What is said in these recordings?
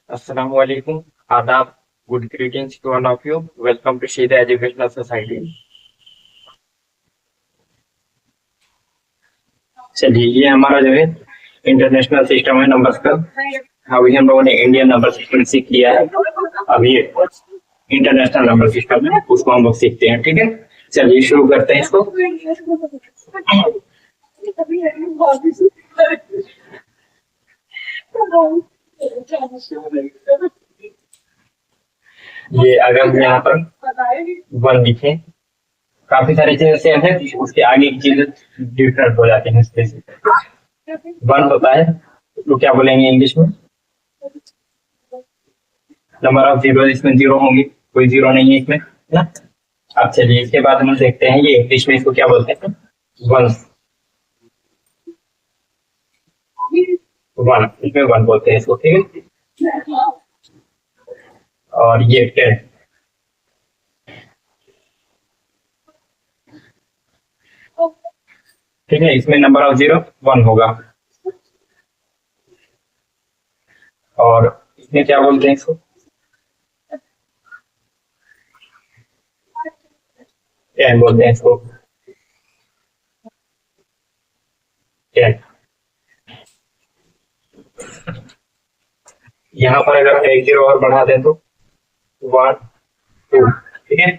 Assalamu alaikum. Adab. Good greetings to all of you. Welcome to Shida Educational Society. चलिए ये हमारा जो है इंटरनेशनल सिस्टम है नंबर्स का। अभी हम लोगों ने इंडियन नंबर सिस्टम सीख लिया है। अभी इंटरनेशनल नंबर सिस्टम है उसको हम लोग सीखते हैं। ठीक है, चलिए शुरू करते हैं इसको। ये अगर हम यहाँ पर वन लिखें, काफी सारी चीजें सेम है, उसके आगे की चीजें डिफरेंट हो जाती हैं। वन होता है तो क्या बोलेंगे इंग्लिश में? नंबर ऑफ जीरो, इसमें जीरो होंगे, कोई जीरो नहीं है इसमें ना। अब चलिए इसके बाद हम देखते हैं ये इंग्लिश में इसको क्या बोलते हैं। वन, वन इसमें वन बोलते हैं इसको। ठीक है, और ये टेन। ठीक है, इसमें नंबर ऑफ जीरो वन होगा। और इसमें क्या बोलते हैं इसको? टेन बोलते हैं इसको। टेन। यहाँ पर अगर हम एक जीरो और बढ़ा दें तो वन टू। ठीक है,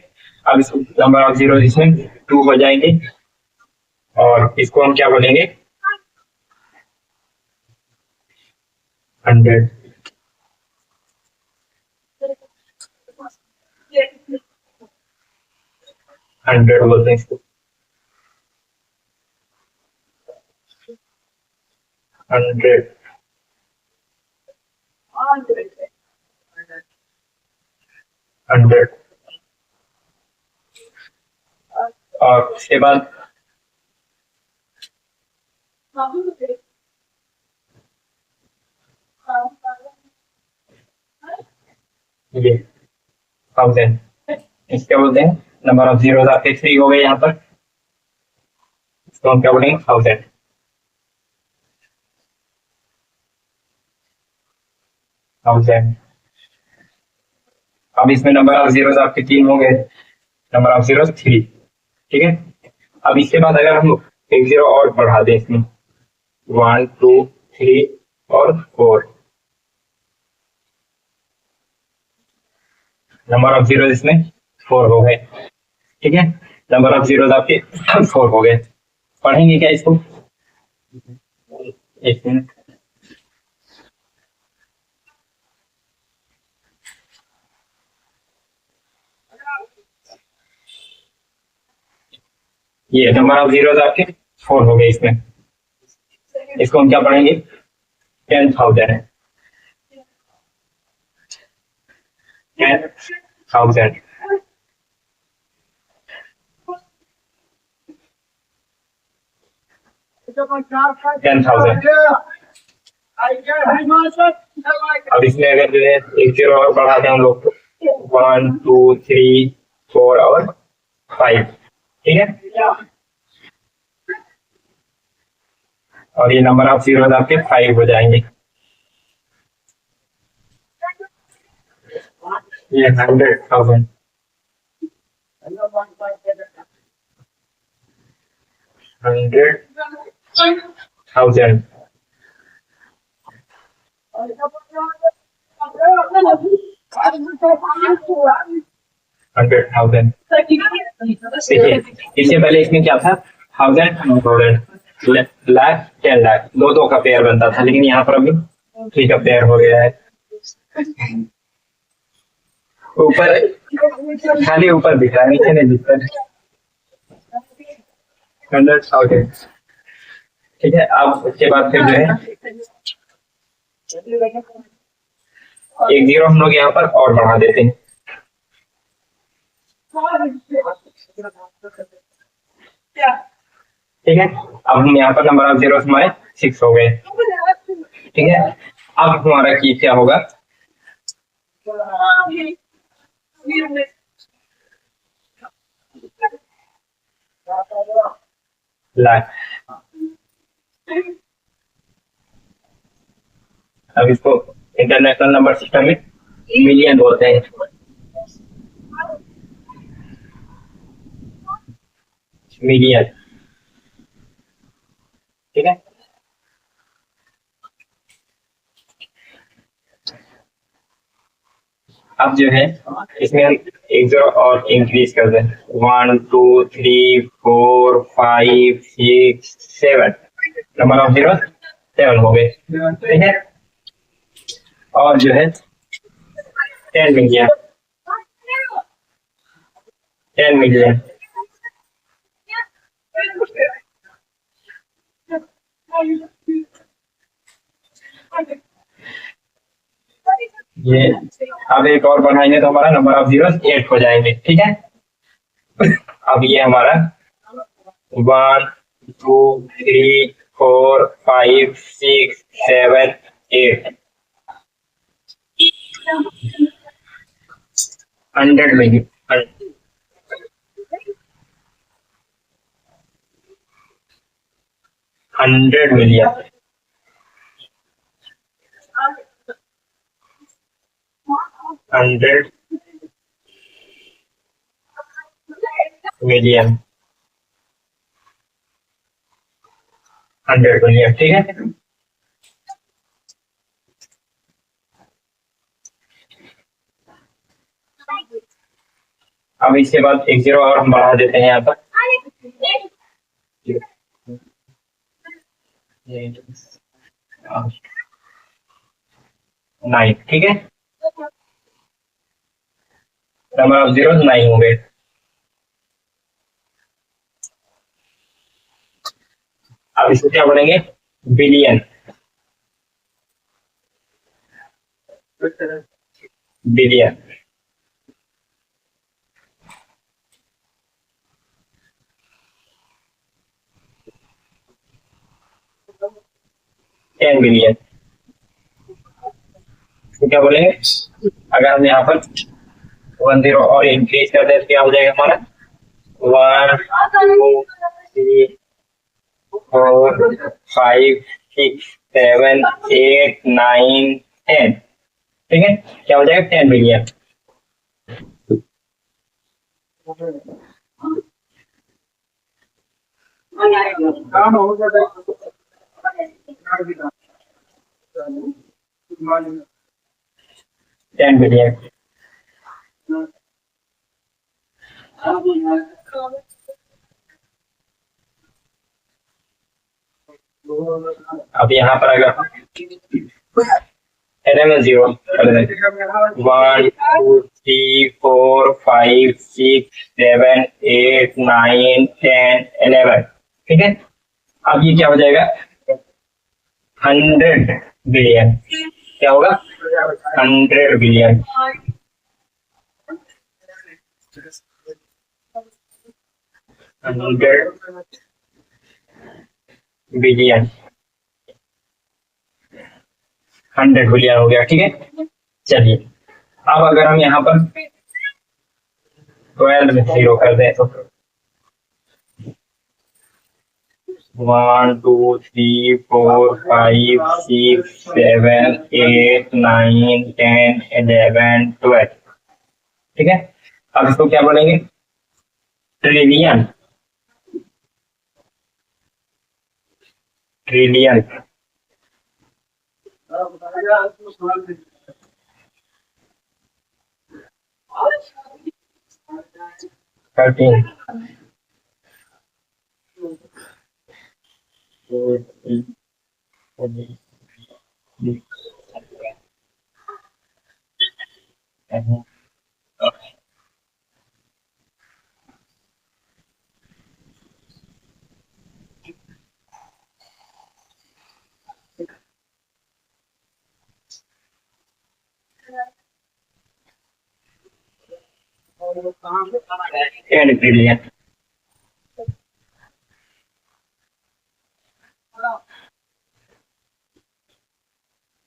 अब इसको नंबर ऑफ जीरो इसमें टू हो जाएंगे और इसको हम क्या बोलेंगे? हंड्रेड। हंड्रेड बोलते हैं इसको। हंड्रेड। हंड्रेड। और उसके बाद ये थाउजेंड। इसके बोलते हैं नंबर ऑफ जीरो आपके थ्री हो गए यहाँ पर, इसको हम क्या बोलेंगे? थाउजेंड। थाउजेंड। अब इसमें नंबर ऑफ जीरो आपके तीन हो गए, नंबर ऑफ जीरो थ्री। ठीक है, अब इसके बाद अगर हम एक जीरो और बढ़ा दें इसमें, वन टू थ्री और फोर, नंबर ऑफ जीरो इसमें फोर हो गए। ठीक है, नंबर ऑफ जीरो आपके फोर हो गए। पढ़ेंगे क्या इसको? एक मिनट। ये नंबर ऑफ जीरो आपके फोर हो गए इसमें, इसको हम क्या पढ़ेंगे? 10,000। 10,000। 10,000। अब इसमें अगर जो है एक जीरो और बढ़ा दें हम लोग तो वन टू थ्री फोर और फाइव। ठीक है, और ये नंबर ऑफ जीरो आपके फाइव हो जाएंगे। ये 100,000। 100,000। 100,000। देखिए इससे पहले इसमें क्या था? थाउजेंड, थाउजेंड, लाख, 10 लाख, दो दो का पेयर बनता था, लेकिन यहाँ पर अभी थ्री का पेयर हो गया है। ऊपर खाली ऊपर दिख रहा है, नीचे नहीं दिखता है। 100,000। ठीक है, अब उसके बाद फिर जो है एक जीरो हम लोग यहाँ पर और बढ़ा देते हैं। ठीक है, अब हम यहाँ पर नंबर ऑफ जीरो हमारे 6 हो गए। ठीक है, अब हमारा की क्या होगा? लाख। अब इसको इंटरनेशनल नंबर सिस्टम में मिलियन बोलते हैं। मिलियन, ठीक है। अब जो है इसमें हम एक जीरो और इंक्रीज कर दें, 1 2 3 4 5 6 7, नंबर ऑफ जीरो 7 हो गए, ठीक है। और जो है 10 मिलियन, 10 मिलियन, ये अब एक और बढ़ाएंगे तो हमारा नंबर ऑफ जीरो 8 हो जाएंगे, ठीक है। अब ये हमारा 1 2 3 4 5 6 7 8, 100 मिलियन, 100 मिलियन, 100 मिलियन, 100 मिलियन, ठीक है। अब इसके बाद एक जीरो और हम बढ़ा देते हैं यहाँ पर, 9, ठीक है। नंबर ऑफ जीरो 9 होंगे। अब इसको क्या बोलेंगे, बिलियन, बिलियन, टेन बिलियन, तो क्या बोलेंगे। अगर हम यहाँ पर 1 जीरो और इंक्रीज कर दे तो क्या हो जाएगा हमारा, 1 2 3 4 5 6 7 8 9 10, ठीक है। क्या हो जाएगा, 10 बिलियन। टेन बिलियन, अब यहाँ पर अगर एलेवन जीरो 1 2 3 4 5 6 7 8 9 10 11, ठीक है। अब ये क्या हो जाएगा, 100 बिलियन, क्या होगा, 100 बिलियन, 100 बिलियन, 100 बिलियन हो गया, ठीक है। चलिए अब अगर हम यहाँ पर 12 में जीरो कर दें तो 1 2 3 4 5 6 7 8 9 10 11 12, ठीक है। अब इसको क्या बोलेंगे, trillion, trillion, thirteen, ten trillion,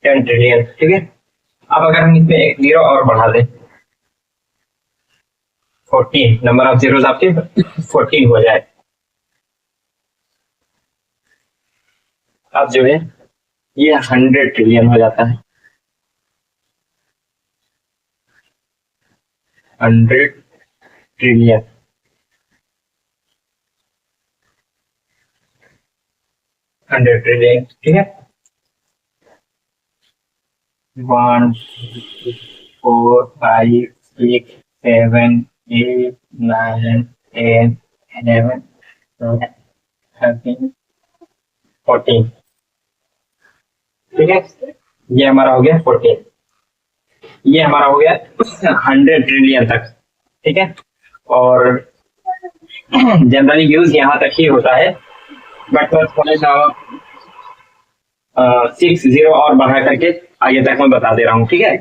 ten trillion, ठीक है। अब अगर हम इसमें एक जीरो और बढ़ा दें, 14, नंबर ऑफ जीरोस आपके 14 हो जाए, अब जो है ये 100 ट्रिलियन हो जाता है, 100 ट्रिलियन। हंड्रेड ट्रिलियन, ठीक है। 1 2 3 4 5 6 7 8 9 10 11 12 13 14, ठीक है। ये हमारा हो गया 14। ये हमारा हो गया 100 ट्रिलियन तक, ठीक है। और जनरली यूज यहाँ तक ही होता है, बट मैं थोड़ा सा 6 0 और बढ़ा करके आगे तक मैं बता दे रहा हूँ, ठीक है।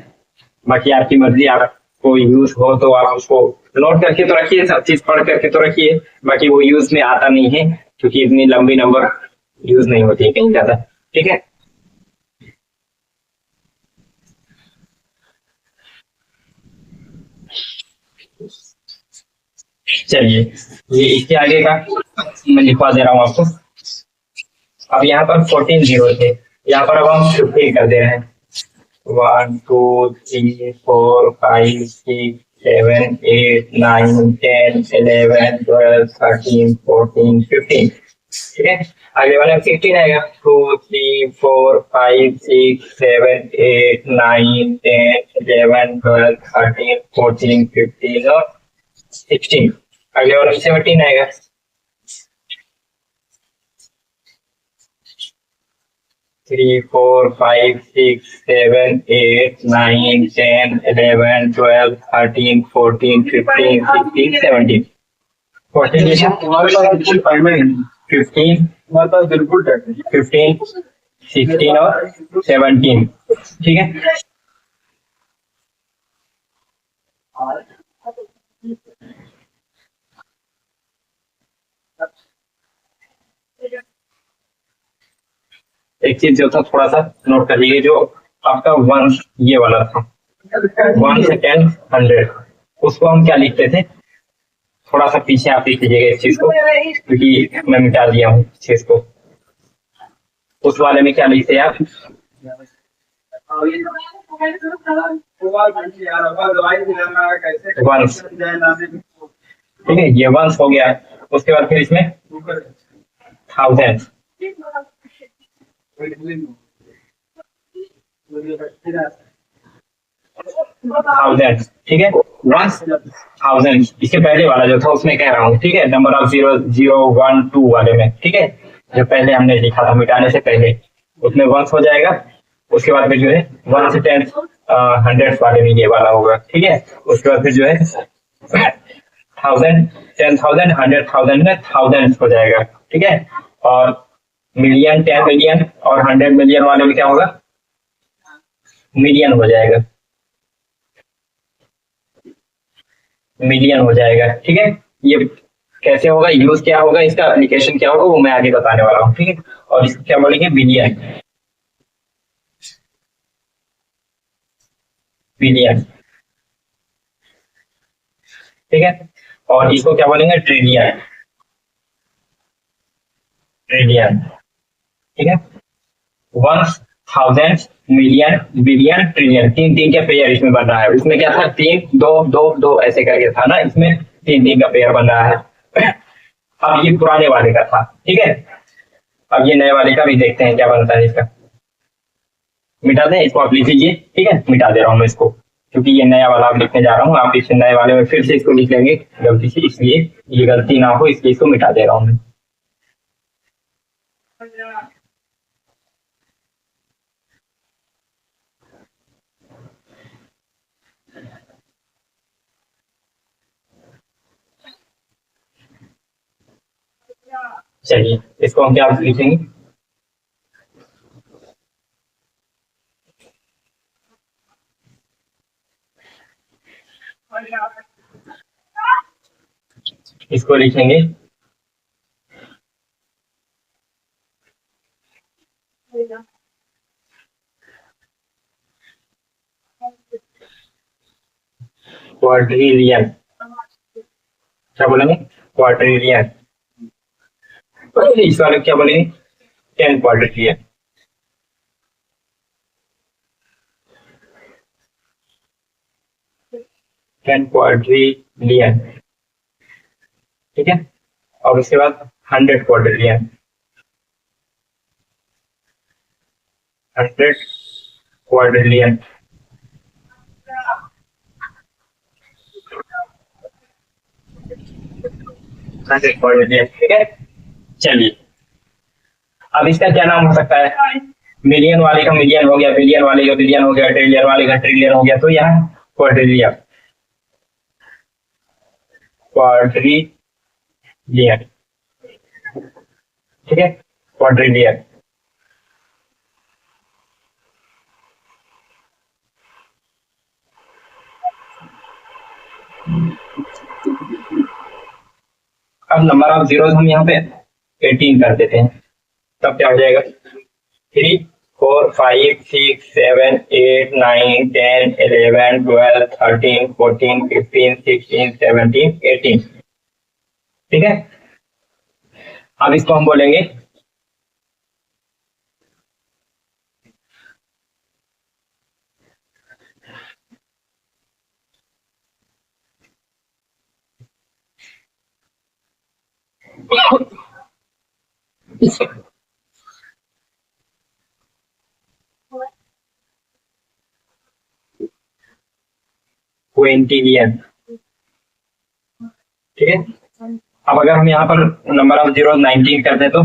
बाकी आपकी मर्जी, आपको यूज हो तो आप उसको नोट करके तो रखिए, सब चीज पढ़ करके तो रखिए। बाकी वो यूज में आता नहीं है क्योंकि इतनी लंबी नंबर यूज नहीं होती है कहीं ज्यादा, ठीक है। चलिए, ये इसके आगे का मैं लिखवा दे रहा हूँ आपको। अब यहाँ पर 14 जीरो थे, यहाँ पर अब हम 15 कर दे रहे हैं। 1 2 3 4 5 6 7 8 9 10 11 12 13 14 15, ठीक है। अगले वाले में 16 आएगा। 2 3 4 5 6 7 8 9 10 11 12 13 14 15 और 16। अगले वाले में 17 आएगा। 3 4 5 6 7 8 9 10 11 12 13 14 15 16 17। 14 हमारे पास बिल्कुल टाइम है नहीं। 15 हमारे पास बिल्कुल टाइम है। 15 16 और 17, ठीक है। एक चीज जो था थोड़ा सा नोट कर लीजिए, जो आपका 1 ये वाला था, 1 से 10 100, उसको हम क्या लिखते थे? थोड़ा सा पीछे आप लिख लीजिएगा इस चीज को, क्योंकि मैं मिटा दिया हूँ इस चीज को। उस वाले में क्या लिखते हैं आप? वंस, ठीक है, ये वंस हो गया। उसके बाद फिर इसमें थाउजेंड, थाउजेंड, ठीक है। वंस थाउजेंड, इसके पहले वाला जो था उसमें कह रहा हूँ, ठीक है, नंबर ऑफ 0 0 1 2 वाले में, ठीक है, जो पहले हमने लिखा था मिटाने से पहले, उसमें वंस हो जाएगा। उसके बाद फिर जो है 1 से 10 100 वाले में ये वाला होगा, ठीक है। उसके बाद फिर जो है 1000 10,000 100,000 में थाउजेंड हो जाएगा, ठीक है। और मिलियन 10 मिलियन और 100 मिलियन वाले में क्या होगा? मिलियन हो जाएगा, मिलियन हो जाएगा, ठीक है। ये कैसे होगा, यूज क्या होगा, इसका एप्लीकेशन क्या होगा, वो मैं आगे बताने वाला हूँ, ठीक है। और इसको क्या बोलेंगे? बिलियन, बिलियन, ठीक है। और इसको क्या बोलेंगे? ट्रिलियन, ट्रिलियन, ठीक है। 1000 मिलियन बिलियन ट्रिलियन, तीन तीन का पेयर इसमें बन रहा है। इसमें क्या था? 3 2 2 2 ऐसे करके था ना, इसमें तीन तीन का पेयर बन रहा है। अब ये पुराने वाले का था, ठीक है। अब ये नए वाले का भी देखते हैं क्या बनता है इसका। मिटा दें इसको, आप लिख लीजिए, ठीक है। मिटा दे रहा हूँ मैं इसको, क्योंकि ये नया वाला आप लिखने जा रहा हूँ। आप इस नए वाले में फिर से इसको लिख लेंगे गलती से, इसलिए ये गलती ना हो, इसलिए इसको मिटा दे रहा हूँ मैं। चलिए, इसको हम क्या लिखेंगे? इसको लिखेंगे क्वाड्रिलियन। क्या बोलेंगे? क्वाड्रिलियन। इस वाले क्या बोलेंगे? 10 क्वाड्रिलियन, 10 क्वाड्रिलियन, ठीक है, और उसके बाद 100 क्वाड्रिलियन, 100 क्वाड्रिलियन, 100 क्वाड्रिलियन, ठीक है। चलिए, अब इसका क्या नाम हो सकता है? मिलियन वाले का मिलियन हो गया, बिलियन वाले का बिलियन हो गया, ट्रिलियन वाले का ट्रिलियन हो गया, तो यहाँ क्वाड्रिलियन, क्वाड्रिलियन, ठीक है, क्वाड्रिलियन। अब नंबर ऑफ जीरोस हम यहाँ पे 18 कर देते हैं, तब क्या हो जाएगा? 3 4 5 6 7 8 9 10 11 12 13 14 15 16 17 18, ठीक है। अब इसको हम बोलेंगे क्विंटिलियन, ठीक है। अब अगर हम यहाँ पर नंबर ऑफ जीरो 19 कर दें तो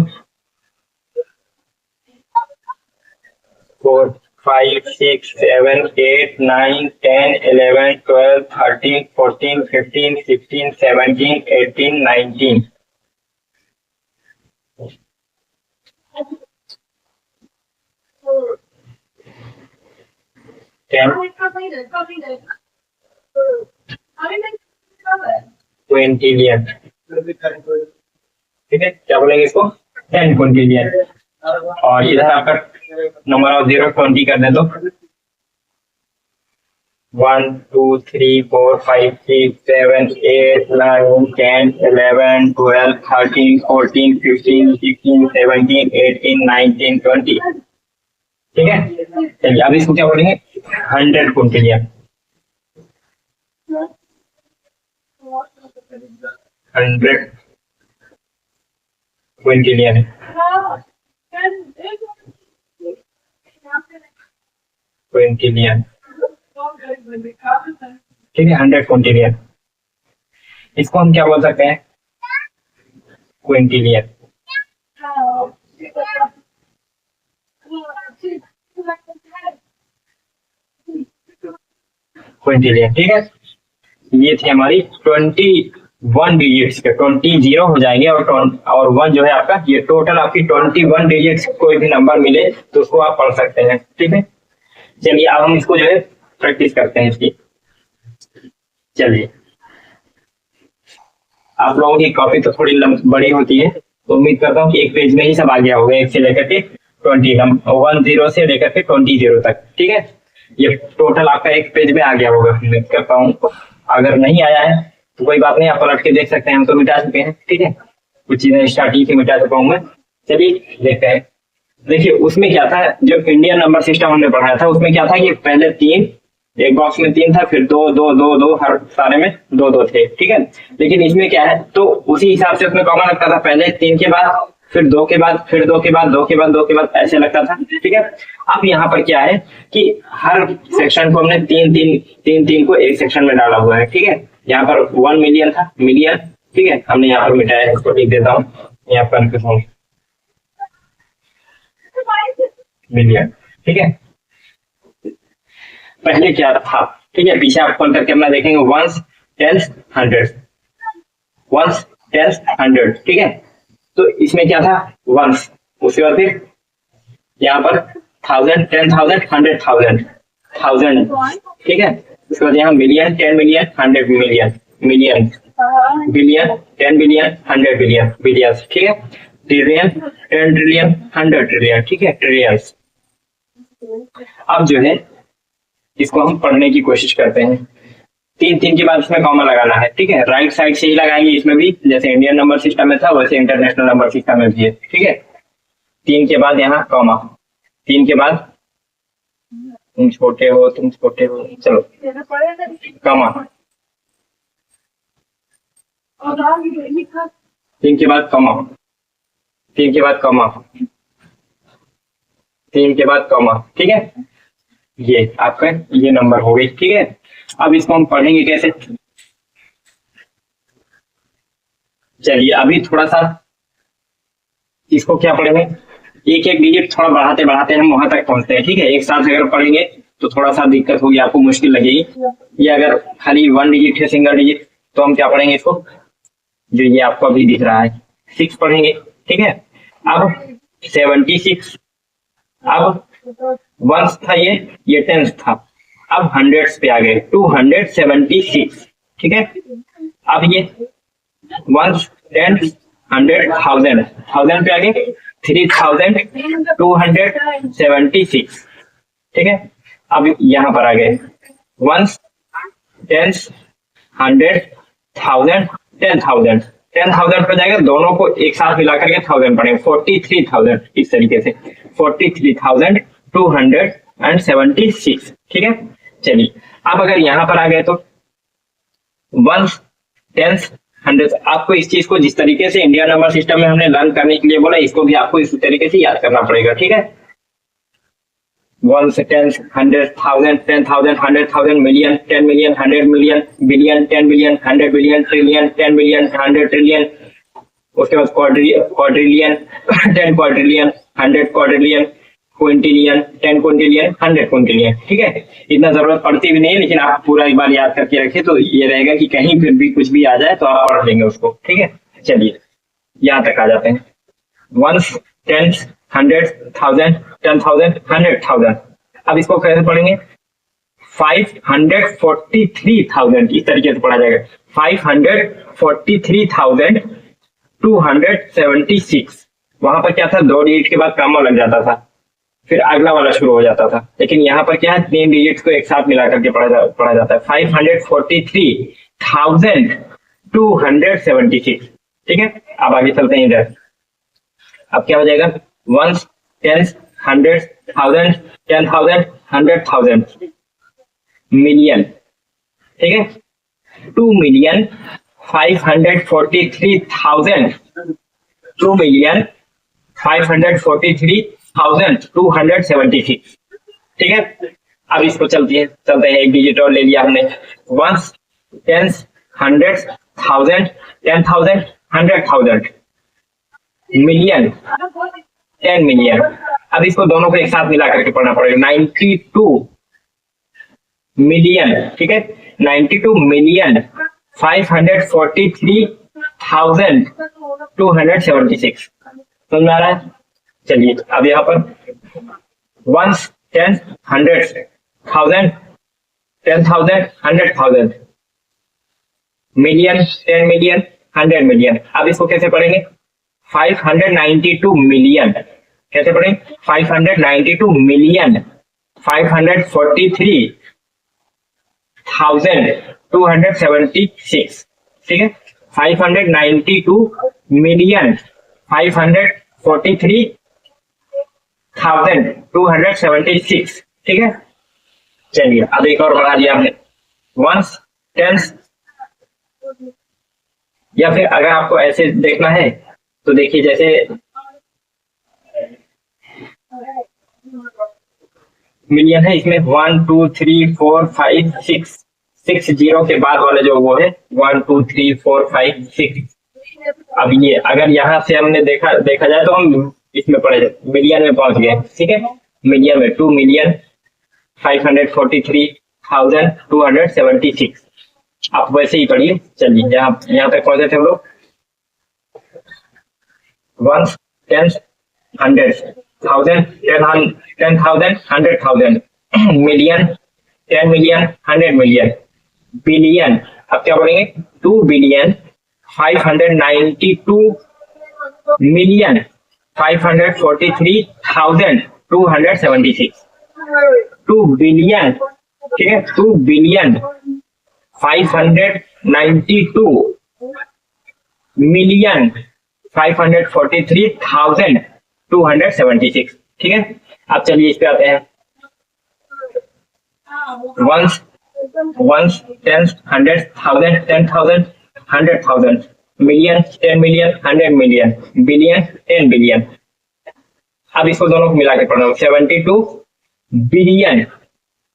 4 5 6 7 8 9 10 11 12 13 14 15 16 17 18 19, 10 क्विंटिलियन, ठीक है। क्या बोलेंगे इसको? 10 क्विंटिलियन। और इधर आपका नंबर ऑफ जीरो 20 कर दे तो 1 2 3 4 5 6 7 8 9 10 11 12 13 14 15 16 17 18 19 20, ठीक है। चलिए, अब इसको क्या बोलेंगे? 100 क्विंटिलियन, 100 क्विंटिलियन, क्विंटिलियन, ठीक है, 100 क्विंटिलियन। इसको हम क्या बोल सकते हैं? क्विंटिलियन, क्विंटिलियन, ठीक है। ये थी हमारी 21 डिजिट्स के, 20 जीरो हो जाएंगे और 1 जो है आपका, ये टोटल आपकी 21 डिजिट्स, कोई भी नंबर मिले तो उसको आप पढ़ सकते हैं, ठीक है। चलिए, अब हम इसको जो है प्रैक्टिस करते हैं इसकी। चलिए, आप लोगों की कॉपी तो थोड़ी बड़ी होती है, तो उम्मीद करता हूँ कि एक पेज में ही सब आ गया होगा, 1 से लेकर के 20, 10 से लेकर के 20 जीरो तक, ठीक है। ये टोटल आपका एक पेज में आ गया होगा, उम्मीद करता हूँ। अगर नहीं आया है तो कोई बात नहीं, आप पलट के देख सकते हैं, हम तो मिटा चुके हैं, ठीक है। कुछ चीजें स्टार्टिंग से मिटा चुका हूँ मैं। चलिए देखते हैं। देखिए, उसमें क्या था, जो इंडियन नंबर सिस्टम हमने पढ़ाया था उसमें क्या था कि पहले 3, एक बॉक्स में 3 था, फिर 2 2 2 2, हर सारे में 2 2 थे, ठीक है। लेकिन इसमें क्या है, तो उसी हिसाब से उसमें कॉमन लगता था, पहले 3 के बाद, फिर 2 के बाद, फिर 2 के बाद, 2 के बाद, 2 के बाद, ऐसे लगता था, ठीक है। अब यहाँ पर क्या है कि हर सेक्शन को हमने 3 को एक सेक्शन में डाला हुआ है, ठीक है। यहाँ पर 1 मिलियन था, मिलियन, ठीक है, हमने यहाँ पर मिटाया है, इसको लिख देता हूँ यहाँ पर मिलियन, ठीक है। पहले क्या था, ठीक है, पीछे आप खोल करके अपना देखेंगे, 1s 10s 100s, 1s 10s 100, ठीक है। तो इसमें क्या था, 1s, उसके बाद फिर यहाँ पर 1000 10,000 100,000 1000, ठीक है। उसके बाद यहाँ million 10 million 100 million, million, billion 10 billion 100 billion, billions, ठीक है। ट्रिलियन 10 ट्रिलियन 100 ट्रिलियन, ठीक है, ट्रिलियंस। अब जो है इसको हम पढ़ने की कोशिश करते हैं। 3 के बाद इसमें कॉमा लगाना है, ठीक है। राइट साइड से ही लगाएंगे इसमें भी, जैसे इंडियन नंबर सिस्टम में था वैसे इंटरनेशनल नंबर सिस्टम में भी है, ठीक है। 3 के बाद यहाँ कॉमा, 3 के बाद तुम छोटे हो, चलो कॉमा, 3 के बाद कॉमा, 3 के बाद कॉमा, 3 के बाद कॉमा, ठीक है। ये आपका ये नंबर हो गई, ठीक है। अब इसको हम पढ़ेंगे कैसे, चलिए अभी थोड़ा सा इसको क्या पढ़ेंगे, एक एक डिजिट थोड़ा बढ़ाते बढ़ाते हम वहां तक पहुंचते हैं, ठीक है। एक साथ अगर पढ़ेंगे तो थोड़ा सा दिक्कत होगी, आपको मुश्किल लगेगी। ये अगर खाली 1 डिजिट है, सिंगल डिजिट, तो हम क्या पढ़ेंगे इसको, जो ये आपको अभी दिख रहा है 6 पढ़ेंगे, ठीक है। अब 76, अब वंस था ये टेंस था, अब हंड्रेड्स पे आ गए 276, ठीक है। अब ये ones, tens, hundred, thousand, thousand पे आ गए 3276, ठीक है। अब यहां पर आ गए वंस, टेंस, हंड्रेड, थाउजेंड, 10,000, 10,000 पर जाएगा, दोनों को एक साथ मिलाकर के 1000 पड़ेगा, 43,000, इस तरीके से 43,276, ठीक है। चलिए अब अगर यहां पर आ गए तो वंस, टेंस, हंड्रेड, आपको इस चीज को जिस तरीके से इंडिया नंबर सिस्टम में हमने लर्न करने के लिए बोला, इसको भी आपको इस तरीके से याद करना पड़ेगा, ठीक है। Ones, tens, hundred, thousand, 10,000, 100,000, million, 10 million, 100 million, billion, 10 billion, 100 billion, trillion, 10 billion, 100 trillion, उसके बाद quadrillion, 10 quadrillion, 100 quadrillion, quintillion, 10 quintillion, 100 quintillion, ठीक है। इतना जरूरत पड़ती भी नहीं है, लेकिन आप पूरा एक बार याद करके रखिए तो ये रहेगा कि कहीं फिर भी कुछ भी आ जाए तो आप पढ़ लेंगे उसको, ठीक है। चलिए यहाँ तक आ जाते हैं, वंस, टेंस, हंड्रेड, थाउजेंड, 10,000, 100,000। अब इसको कैसे पढ़ेंगे, 543,000, इस तरीके से पढ़ा जाएगा, 543,276। वहां पर क्या था, 2 डिजिट के बाद कॉमा लग जाता था, फिर अगला वाला शुरू हो जाता था, लेकिन यहाँ पर क्या है, 3 डिजिट को एक साथ मिला करके पढ़ा जाता है, 543,276, ठीक है। अब आगे चलते हैं इधर, अब क्या हो जाएगा, ones, tens, hundred, thousand, 10,000, 100,000, million, ठीक है। 2,543,000, 2,543,276, ठीक है। अब इसको चलते हैं एक डिजिट और ले लिया हमने, ones, tens, hundred, thousand, 10,000, 100,000, million, 10 million. अब इसको दोनों को एक साथ मिला करके पढ़ना पड़ेगा, 92 मिलियन, ठीक है, 92 मिलियन 543,276, समझ में आ रहा है। चलिए अब यहाँ पर ones, tens, hundred, thousand, 10,000, 100,000, million, 10 million, 100 million. अब इसको कैसे पढ़ेंगे, 592 मिलियन, कैसे पढ़ेंगे, 592 मिलियन 543,276, ठीक है। 592 मिलियन 543,276, ठीक है। चलिए अब एक और बढ़ा दिया हमने, वंस, टेंस, या फिर अगर आपको ऐसे देखना है तो देखिए, जैसे मिलियन है, इसमें 1 2 3 4 5 6 जीरो के बाद वाले जो वो है 1 2 3 4 5 6। अब ये अगर यहाँ से हमने देखा जाए तो हम इसमें पढ़े मिलियन में पहुंच गए, ठीक है। मिलियन में 2,543,276, आप वैसे ही पढ़िए। चलिए यहाँ तक पहुंचे थे हम लोग, ones, tens, hundred, thousand, 10,000, 100,000, million, 10 million, 100 million, billion. अब क्या बोलेंगे, 2 बिलियन 592 मिलियन 543,276, 2 बिलियन, ठीक है, 2 बिलियन 592 मिलियन 543,276, ठीक है। अब चलिए इस पे आते हैं, ones, tens, hundred, thousand, 10,000, 100,000, million, 10 million, 100 million, billion, 10 billion. अब इसको दोनों को मिला के पढ़ना, 72 बिलियन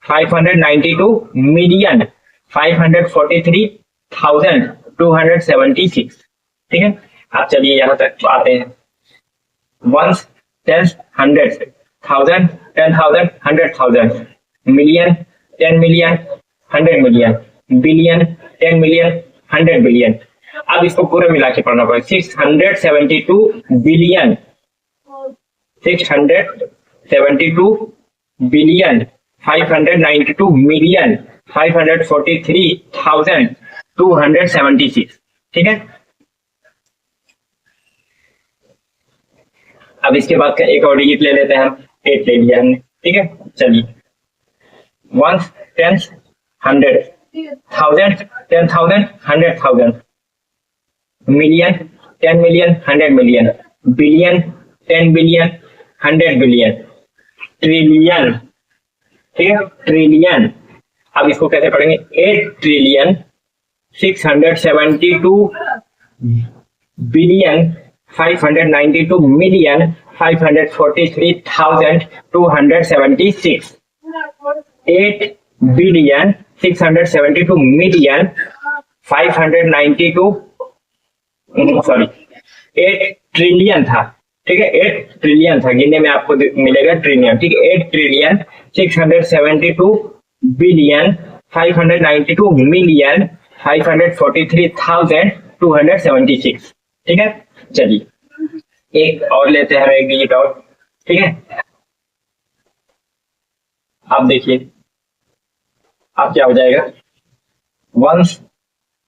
592 मिलियन 543,276। ठीक है, अब चलिए यहाँ तक आते हैं। Ones, tens, hundred, thousand, 10,000, 100,000, million, 10 million, 100 million, billion, 10 million, 100 billion. अब इसको पूरा मिला के पढ़ना पड़ेगा, 672 बिलियन, 672 बिलियन 592 मिलियन 543,276। ठीक है, अब इसके बाद का एक और डिजिट ले लेते हैं हम, 8 ले लिया हमने। ठीक है, चलिए, ones, tens, hundred, thousand, 10,000, 100,000, million, 10 million, 100 million, billion, 10 billion, 100 billion, trillion. ठीक है, ट्रिलियन। अब इसको कैसे पढ़ेंगे, 8 trillion 672 billion 592 million 543,276। 8 billion 672 million 592, sorry 8 trillion था। ठीक है, 8 ट्रिलियन था, गिनने में आपको मिलेगा ट्रिलियन। ठीक है, 8 ट्रिलियन 672 बिलियन 592 मिलियन 543,276। ठीक है, चलिए एक और लेते हैं, एक डिजिट और। ठीक है, आप देखिए अब क्या हो जाएगा, वंस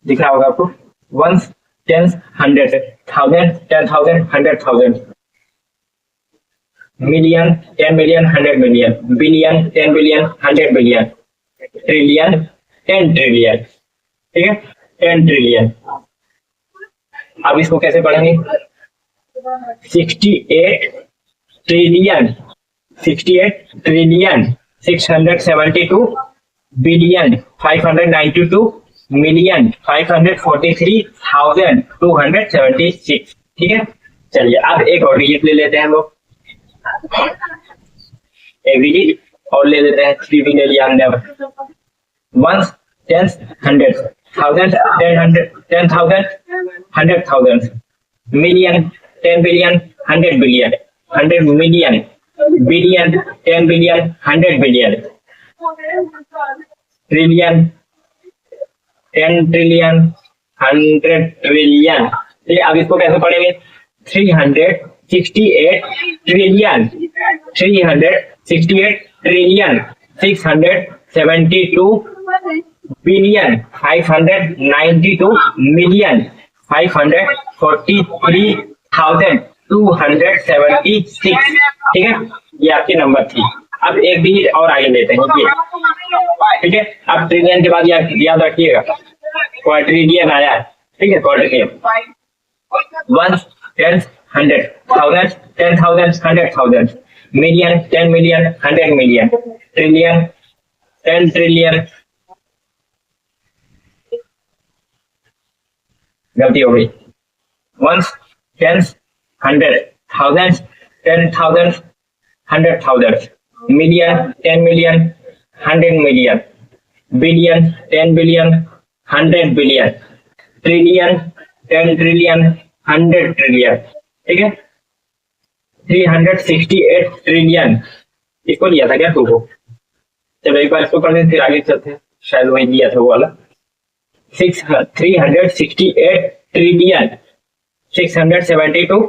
दिख रहा होगा आपको, ones, tens, hundred, thousand, 10,000, 100,000, million, 10 million, 100 million, billion, 10 billion, 100 billion, trillion, 10 trillion. ठीक है, 10 ट्रिलियन। अब इसको कैसे पढ़ेंगे, 68 ट्रिलियन, 68 ट्रिलियन 672 बिलियन 592 मिलियन 543,276। ठीक है, चलिए अब एक और डिजिट ले लेते हैं हम लोग, एक डिजिट और ले लेते हैं, 3 भी ले लिया हमने। Ones, tens, hundred, thousand, 10,000, 100,000, million, 10 billion, 100 billion, 100 million, billion, 10 billion, 100 billion, trillion, 10 trillion, 100 trillion. ठीक है, अब इसको कैसे पढ़ेंगे, 368 ट्रिलियन, 368 ट्रिलियन 672 बिलियन 592 मिलियन 543,276। ठीक है, ये आपकी नंबर थी। अब एक डिजिट और आगे लेते हैं ये। ठीक है, अब ट्रिलियन के बाद याद रखिएगा क्वाड्रिलियन आया है। ठीक है, quadrillion, ones, tens, hundred, thousand, 10,000, 100,000, million, 10 million, 100 million, trillion, 10 trillion, गलती हो गई, ones, tens, hundred, thousand, 10,000, 100,000, million, 10 million, 100 million, billion, 10 billion, 100 billion, trillion, 10 trillion, 100 trillion. ठीक है, 368 ट्रिलियन, इसको लिया था क्या तुमको, चलो एक बार इसको पढ़ लें फिर आगे चलते हैं, शायद वही लिया था वो वाला। 368 ट्रिलियन 672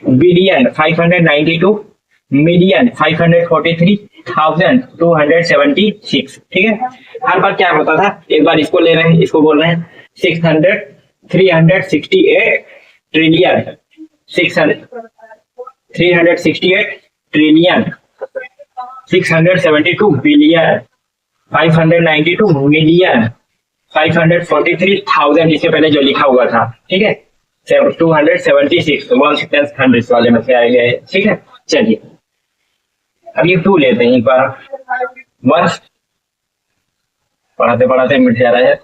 बिलियन 592 मिलियन 543,276। ठीक है, हर बार क्या होता था, एक बार इसको ले रहे हैं, इसको बोल रहे हैं 368 ट्रिलियन 368 ट्रिलियन 672 बिलियन 592 मिलियन 543,000, इससे पहले जो लिखा हुआ था। ठीक है, 276 1/100 वाले में से आए गए। ठीक है, चलिए अब ये 2 लेते हैं एक बार, वंस, पढ़ाते पढ़ाते मिट जा रहा है,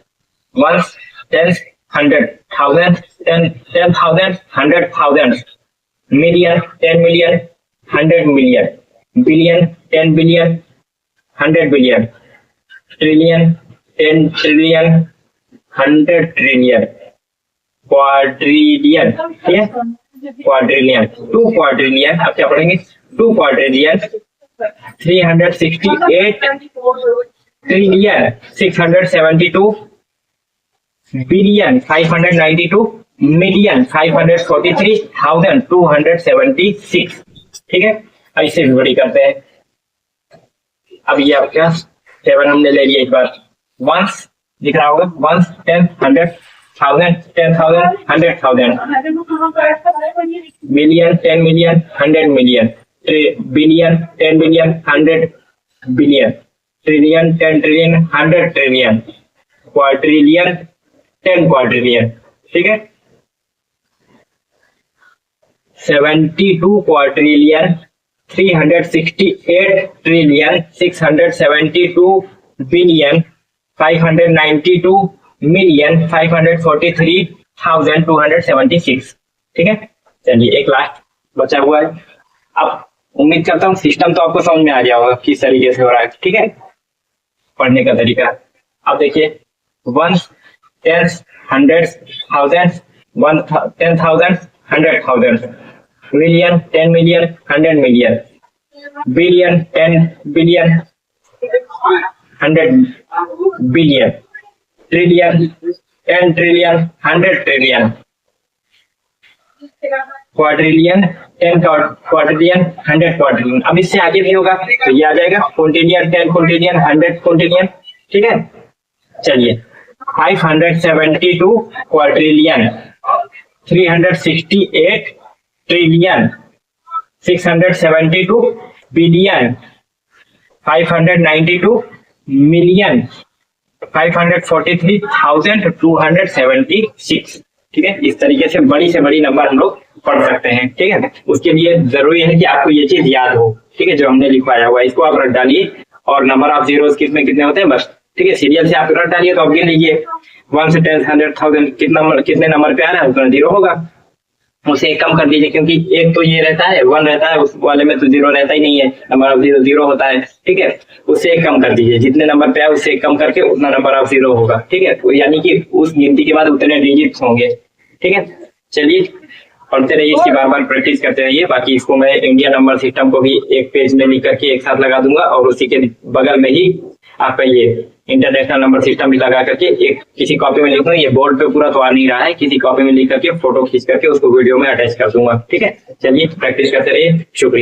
ones, tense, 100 thousand, 10,000, 100,000, million, 10 million, 100 million, billion, 10 billion, 100 billion, trillion, 10 trillion, 100 trillion, quadrillion, ठीक है, quadrillion, 2 quadrillion, आप क्या पढ़ेंगे, 2 quadrillion, 368 trillion, 672 billion, 592 million, 543,276, ठीक है। ऐसे भी बड़ी करते हैं। अब ये आपका 7 हमने ले लिया, एक बार वंस दिख रहा होगा, once, 10, 100, 1000, 10,000, 100,000, million, 10 million, 100 million, billion, 10 billion, 100 billion, trillion, 10 trillion, 100 trillion, quadrillion, 10 quadrillion, ठीक है। 72 quadrillion, 368 trillion, 672 billion, 592 million, 543,276, ठीक है। चलिए एक लास्ट बचा हुआ है। अब उम्मीद करता हूँ सिस्टम तो आपको समझ में आ गया होगा किस तरीके से हो रहा है, ठीक है, पढ़ने का तरीका। अब देखिए 1, 10, 100, 1000, 10,000, 100,000, million, 10 million, 100 million, billion, 10 billion, 100 billion, trillion, 10 trillion, 100 trillion, quadrillion, 10 quadrillion, 100 quadrillion। अब इससे आगे भी होगा तो ये आ जाएगा quintillion, 10 quintillion, 100 quintillion, ठीक है। चलिए 572 quadrillion, 368 trillion, 672 billion, 592 million, 543,276, ठीक है। इस तरीके से बड़ी नंबर हम लोग पढ़ सकते हैं, ठीक है। उसके लिए जरूरी है कि आपको ये चीज याद हो, ठीक है, जो हमने लिखवाया हुआ है इसको आप रट डालिए और नंबर ऑफ जीरोस कितने कितने होते हैं बस, ठीक है। सीरियल से आप रट डालिए तो आप गिन लीजिए 1 से 10, 100,000 कितने नंबर पे आ रहा है उतना जीरो होगा, उसे एक कम कर दीजिए क्योंकि एक तो ये रहता है 1 रहता है, उस वाले में तो जीरो रहता ही नहीं है, नंबर ऑफ जीरो 0 होता है, ठीक है। उससे एक कम कर दीजिए, जितने नंबर पे आए उससे एक कम करके उतना नंबर ऑफ जीरो होगा, ठीक है। तो यानी कि उस गिनती के बाद उतने डिजिट्स होंगे, ठीक है। चलिए पढ़ते रहिए, इसकी बार बार प्रैक्टिस करते रहिए। बाकी इसको मैं इंडिया नंबर सिस्टम को भी एक पेज में लिख करके एक साथ लगा दूंगा और उसी के बगल में ही आपका ये इंटरनेशनल नंबर सिस्टम भी लगा करके एक किसी कॉपी में लिख दूंगा। ये बोर्ड पे पूरा तो आ नहीं रहा है, किसी कॉपी में लिख करके फोटो खींच करके उसको वीडियो में अटैच कर दूंगा, ठीक है। चलिए प्रैक्टिस करते रहिए, शुक्रिया।